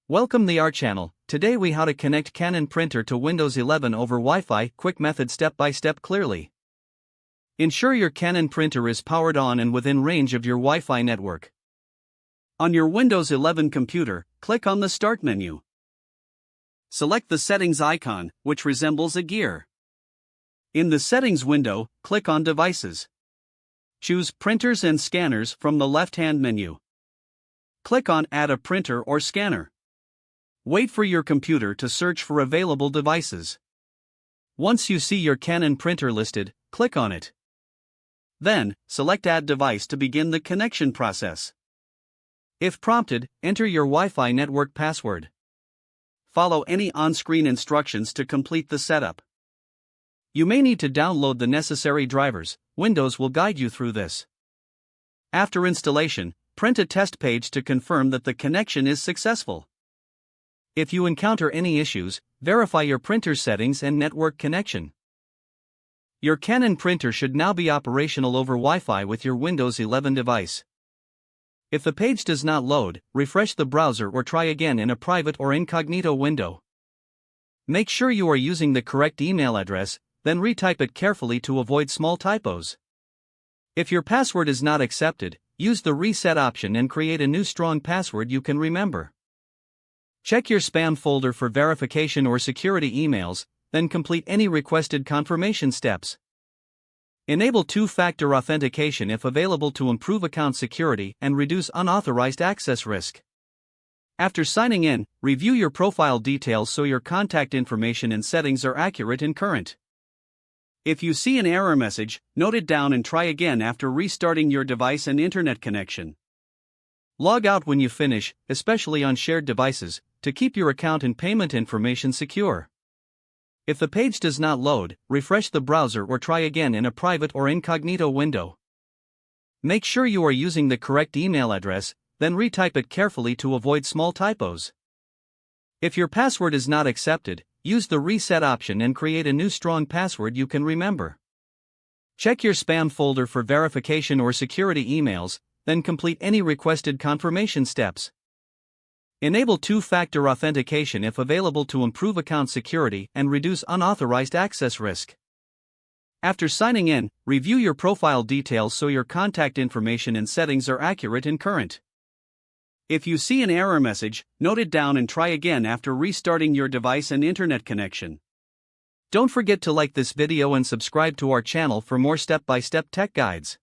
Welcome the our channel. Today we how to connect Canon printer to Windows 11 over Wi-Fi, quick method step by step clearly. Ensure your Canon printer is powered on and within range of your Wi-Fi network. On your Windows 11 computer, click on the Start menu. Select the Settings icon, which resembles a gear. In the Settings window, click on Devices. Choose Printers and Scanners from the left-hand menu. Click on Add a printer or scanner. Wait for your computer to search for available devices. Once you see your Canon printer listed, click on it. Then, select Add Device to begin the connection process. If prompted, enter your Wi-Fi network password. Follow any on-screen instructions to complete the setup. You may need to download the necessary drivers. Windows will guide you through this. After installation, print a test page to confirm that the connection is successful. If you encounter any issues, verify your printer settings and network connection. Your Canon printer should now be operational over Wi-Fi with your Windows 11 device. If the page does not load, refresh the browser or try again in a private or incognito window. Make sure you are using the correct email address, then retype it carefully to avoid small typos. If your password is not accepted, use the reset option and create a new strong password you can remember. Check your spam folder for verification or security emails, then complete any requested confirmation steps. Enable two-factor authentication if available to improve account security and reduce unauthorized access risk. After signing in, review your profile details so your contact information and settings are accurate and current. If you see an error message, note it down and try again after restarting your device and internet connection. Log out when you finish, especially on shared devices, to keep your account and payment information secure. If the page does not load, refresh the browser or try again in a private or incognito window. Make sure you are using the correct email address, then retype it carefully to avoid small typos. If your password is not accepted, use the reset option and create a new strong password you can remember. Check your spam folder for verification or security emails, then complete any requested confirmation steps. Enable two-factor authentication if available to improve account security and reduce unauthorized access risk. After signing in, review your profile details so your contact information and settings are accurate and current. If you see an error message, note it down and try again after restarting your device and internet connection. Don't forget to like this video and subscribe to our channel for more step-by-step tech guides.